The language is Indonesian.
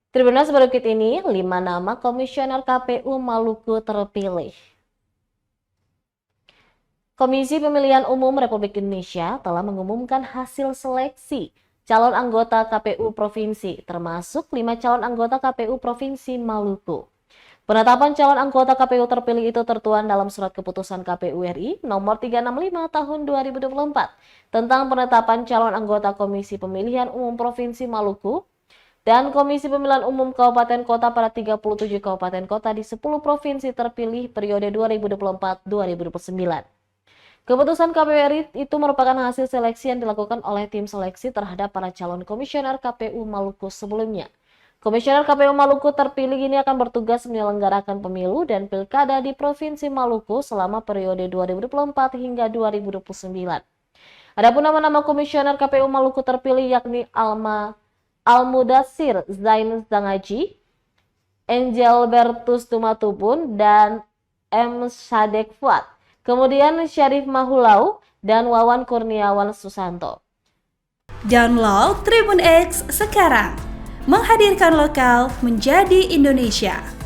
Tribunnews berikut ini 5 nama komisioner KPU Maluku terpilih. Komisi Pemilihan Umum Republik Indonesia telah mengumumkan hasil seleksi calon anggota KPU Provinsi, termasuk 5 calon anggota KPU Provinsi Maluku. Penetapan calon anggota KPU terpilih itu tertuang dalam Surat Keputusan KPU RI nomor 365 tahun 2024 tentang penetapan calon anggota Komisi Pemilihan Umum Provinsi Maluku dan Komisi Pemilihan Umum Kabupaten Kota pada 37 kabupaten kota di 10 provinsi terpilih periode 2024-2029. Keputusan KPU RI itu merupakan hasil seleksi yang dilakukan oleh tim seleksi terhadap para calon komisioner KPU Maluku sebelumnya. Komisioner KPU Maluku terpilih ini akan bertugas menyelenggarakan pemilu dan pilkada di Provinsi Maluku selama periode 2024 hingga 2029. Adapun nama-nama komisioner KPU Maluku terpilih yakni Almudassir Zain Zangaji, Angel Bertus Tumatubun, dan M. Sadek Fuad. Kemudian Syarif Mahulau dan Wawan Kurniawan Susanto. Download Tribun X sekarang, menghadirkan lokal menjadi Indonesia.